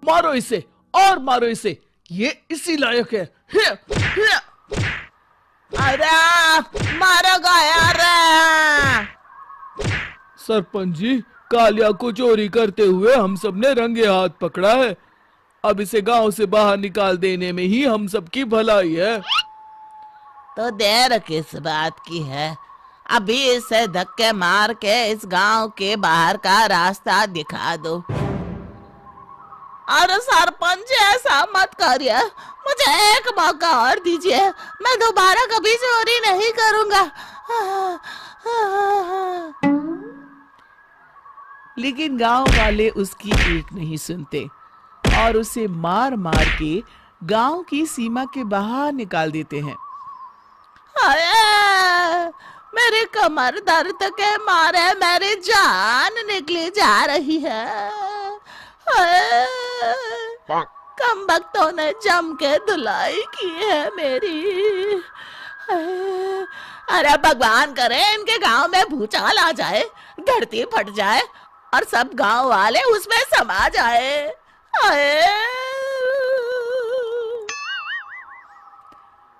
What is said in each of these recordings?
मारो इसे और मारो इसे, ये इसी लायक है। हिया, हिया। अरे मारो गया रे। सरपंच जी, कालिया को चोरी करते हुए हम सब ने रंगे हाथ पकड़ा है। अब इसे गांव से बाहर निकाल देने में ही हम सबकी भलाई है। तो देर किस बात की है, अभी इसे धक्के मार के इस गांव के बाहर का रास्ता दिखा दो। अरे सरपंच ऐसा मत करिए, मुझे एक मौका और दीजिए, मैं दोबारा कभी चोरी नहीं करूंगा। लेकिन गांव वाले उसकी एक नहीं सुनते और उसे मार मार के गांव की सीमा के बाहर निकाल देते हैं। हाय, मेरी कमर दर्द के मारे मेरी जान निकली जा रही है। हाय, कमबख्तों ने जम के धुलाई की है मेरी। हाय, अरे भगवान करे इनके गांव में भूचाल आ जाए, धरती फट जाए और सब गांव वाले उसमें समा जाए। हाय।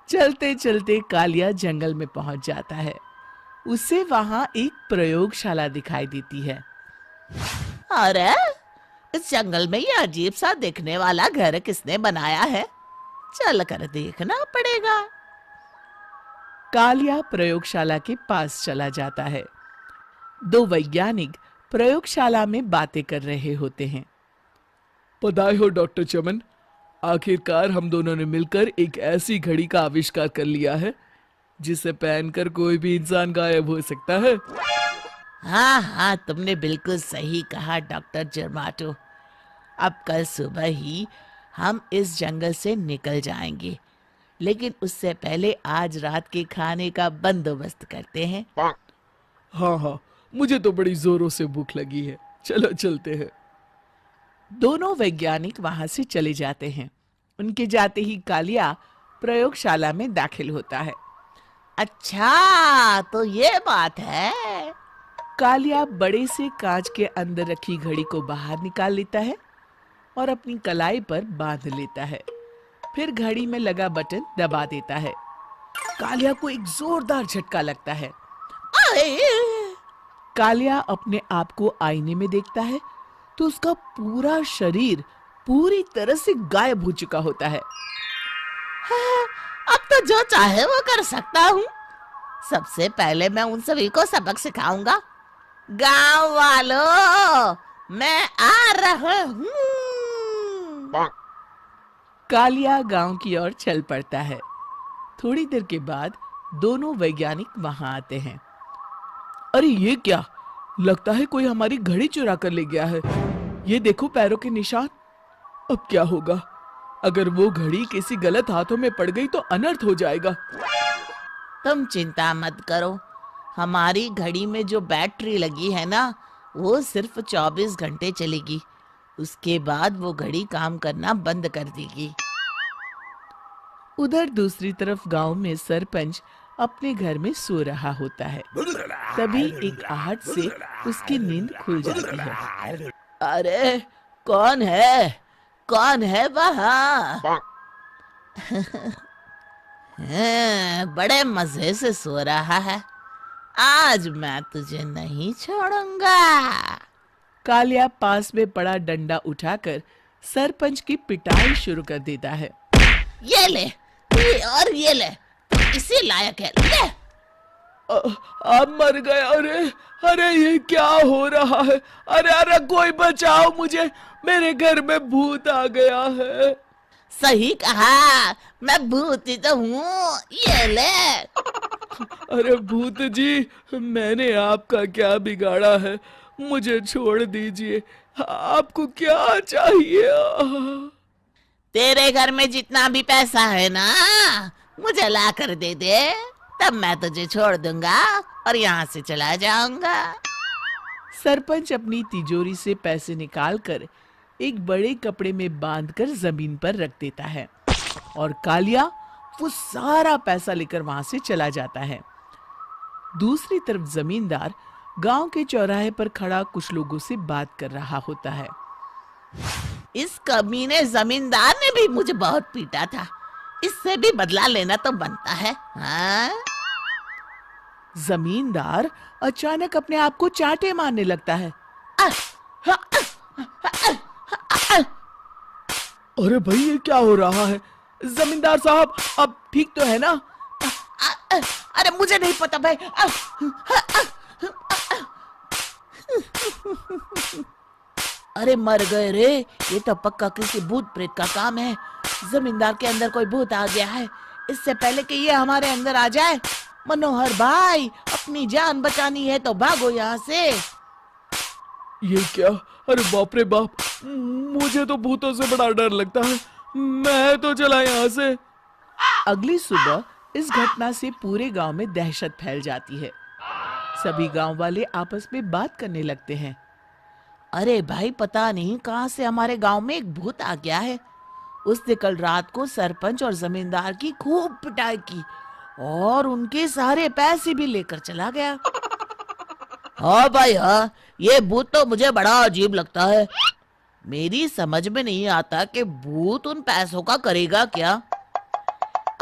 चलते चलते कालिया जंगल में पहुंच जाता है। उसे वहां एक प्रयोगशाला दिखाई देती है। अरे इस जंगल में ये अजीब सा दिखने वाला घर किसने बनाया है, चल कर देखना पड़ेगा। कालिया प्रयोगशाला के पास चला जाता है। दो वैज्ञानिक प्रयोगशाला में बातें कर रहे होते हैं। बधाई हो डॉक्टर चमन, आखिरकार हम दोनों ने मिलकर एक ऐसी घड़ी का आविष्कार कर लिया है जिसे पहनकर कोई भी इंसान गायब हो सकता है। हाँ हाँ, तुमने बिल्कुल सही कहा डॉक्टर जर्माटो। अब कल सुबह ही हम इस जंगल से निकल जाएंगे, लेकिन उससे पहले आज रात के खाने का बंदोबस्त करते हैं। हाँ हाँ, मुझे तो बड़ी जोरों से भूख लगी है, चलो चलते हैं। दोनों वैज्ञानिक वहां से चले जाते हैं। उनके जाते ही कालिया प्रयोगशाला में दाखिल होता है। अच्छा तो ये बात है। कालिया बड़े से कांच के अंदर रखी घड़ी को बाहर निकाल लेता है और अपनी कलाई पर बांध लेता है। फिर घड़ी में लगा बटन दबा देता है। कालिया को एक जोरदार झटका लगता है। आए! कालिया अपने आप को आईने में देखता है तो उसका पूरा शरीर पूरी तरह से गायब हो चुका होता है। हाँ, अब तो जो चाहे वो कर सकता हूँ। सबसे पहले मैं उन सभी को सबक सिखाऊंगा। गांव वालों, मैं आ रहा हूँ। कालिया गांव की ओर चल पड़ता है। थोड़ी देर के बाद दोनों वैज्ञानिक वहां आते हैं। अरे ये क्या, लगता है कोई हमारी घड़ी चुरा कर ले गया है। ये देखो पैरों के निशान। अब क्या होगा, अगर वो घड़ी किसी गलत हाथों में पड़ गई तो अनर्थ हो जाएगा। तुम चिंता मत करो, हमारी घड़ी में जो बैटरी लगी है ना, वो सिर्फ 24 घंटे चलेगी। उसके बाद वो घड़ी काम करना बंद कर देगी। उधर दूसरी तरफ गांव में सरपंच अपने घर में सो रहा होता है। तभी एक आहट से उसकी नींद खुल जाती है। अरे कौन है, कौन है वहाँ? बड़े मजे से सो रहा है, आज मैं तुझे नहीं छोड़ूंगा। कालिया पास में पड़ा डंडा उठाकर सरपंच की पिटाई शुरू कर देता है। ये ले, ये और ये ले, तू इसी लायक है, ले। आप मर गए। अरे अरे ये क्या हो रहा है? अरे अरे कोई बचाओ मुझे, मेरे घर में भूत आ गया है। सही कहा, मैं भूत ही तो हूँ, ये ले। अरे भूत जी, मैंने आपका क्या बिगाड़ा है, मुझे छोड़ दीजिए। आपको क्या चाहिए? तेरे घर में जितना भी पैसा है ना, मुझे ला कर दे दे, तब मैं तुझे छोड़ दूंगा और यहाँ से चला जाऊंगा। सरपंच अपनी तिजोरी से पैसे निकालकर एक बड़े कपड़े में बांधकर जमीन पर रख देता है और कालिया वो सारा पैसा लेकर वहां से चला जाता है। दूसरी तरफ जमींदार गांव के चौराहे पर खड़ा कुछ लोगों से बात कर रहा होता है। इस कमीने जमींदार ने भी मुझे बहुत पीटा था, इससे भी बदला लेना तो बनता है। हाँ? जमींदार अचानक अपने आप को चांटे मारने लगता है। अरे भाई ये क्या हो रहा है? जमींदार साहब अब ठीक तो है ना? अरे मुझे नहीं पता भाई। अरे मर गए रे, ये तो पक्का किसी भूत प्रेत का काम है। जमींदार के अंदर कोई भूत आ गया है। इससे पहले कि ये हमारे अंदर आ जाए, मनोहर भाई अपनी जान बचानी है तो भागो यहाँ से। ये क्या? अरे बाप रे बाप, मुझे तो भूतों से बड़ा डर लगता है। मैं तो चला यहाँ से। अगली सुबह इस घटना से पूरे गांव में दहशत फैल जाती है। सभी गांव वाले आपस में बात करने लगते हैं। अरे भाई पता नहीं कहां से हमारे गांव में एक भूत आ गया है। उसने कल रात को सरपंच और जमींदार की खूब पिटाई की और उनके सारे पैसे भी लेकर चला गया। हाँ भाई हाँ, ये भूत तो मुझे बड़ा अजीब लगता है। मेरी समझ में नहीं आता कि भूत उन पैसों का करेगा क्या।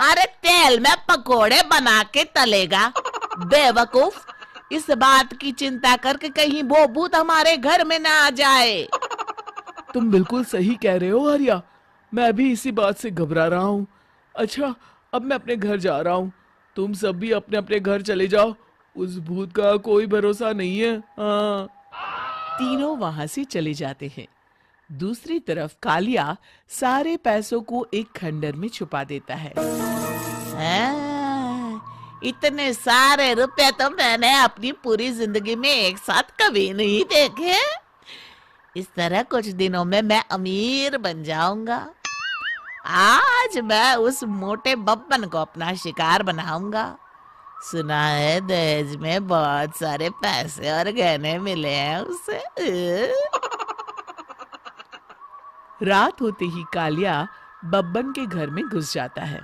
अरे तेल में पकोड़े बना के तलेगा बेवकूफ। इस बात की चिंता करके कहीं वो भूत हमारे घर में ना आ जाए। तुम बिल्कुल सही कह रहे हो आर्या, मैं भी इसी बात से घबरा रहा हूँ। अच्छा अब मैं अपने घर जा रहा हूँ, तुम सब भी अपने अपने घर चले जाओ। उस भूत का कोई भरोसा नहीं है। हाँ। तीनों वहां से चले जाते हैं। दूसरी तरफ कालिया सारे पैसों को एक खंडर में छुपा देता है। इतने सारे रुपए तो मैंने अपनी पूरी जिंदगी में एक साथ कभी नहीं देखे। इस तरह कुछ दिनों में मैं अमीर बन जाऊंगा। आज मैं उस मोटे बब्बन को अपना शिकार बनाऊंगा। सुना है दहेज में बहुत सारे पैसे और गहने मिले हैं उसे। रात होते ही कालिया बब्बन के घर में घुस जाता है।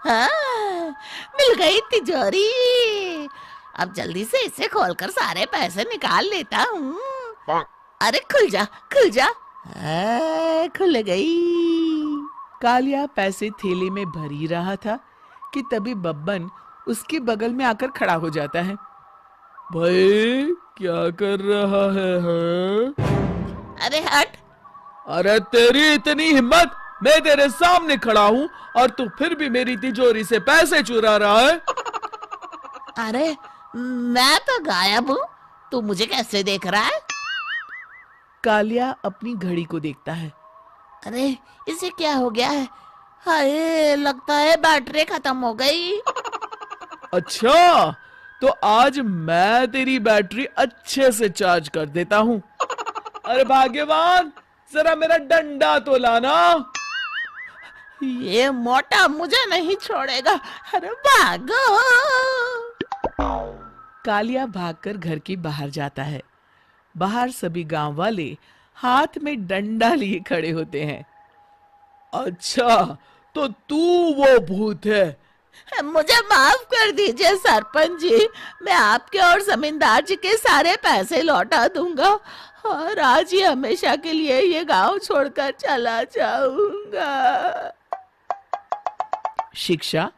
हाँ, मिल गई तिजोरी। अब जल्दी से इसे खोलकर सारे पैसे निकाल लेता हूँ। अरे खुल जा खुल जा। खुल गई। कालिया पैसे थैले में भर ही रहा था कि तभी बब्बन उसके बगल में आकर खड़ा हो जाता है। भाई क्या कर रहा है? हाँ? अरे हट। अरे तेरी इतनी हिम्मत, मैं तेरे सामने खड़ा हूँ और तू फिर भी मेरी तिजोरी से पैसे चुरा रहा है। अरे मैं तो गायब हूँ, तू मुझे कैसे देख रहा है? कालिया अपनी घड़ी को देखता है। अरे इसे क्या हो गया है? हाय लगता है बैटरी खत्म हो गई। अच्छा तो आज मैं तेरी बैटरी अच्छे से चार्ज कर देता हूँ। अरे भाग्यवान, जरा मेरा डंडा तो लाना। ये मोटा मुझे नहीं छोड़ेगा। अरे भागो। कालिया भागकर घर के बाहर जाता है। बाहर सभी गांव वाले हाथ में डंडा लिए खड़े होते हैं। अच्छा तो तू वो भूत है? मुझे माफ कर दीजिए सरपंच जी, मैं आपके और जमींदार जी के सारे पैसे लौटा दूंगा और आज ही हमेशा के लिए ये गांव छोड़कर चला जाऊंगा। शिक्षा,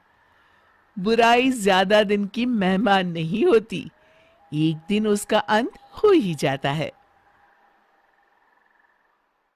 बुराई ज्यादा दिन की मेहमान नहीं होती, एक दिन उसका अंत हो ही जाता है।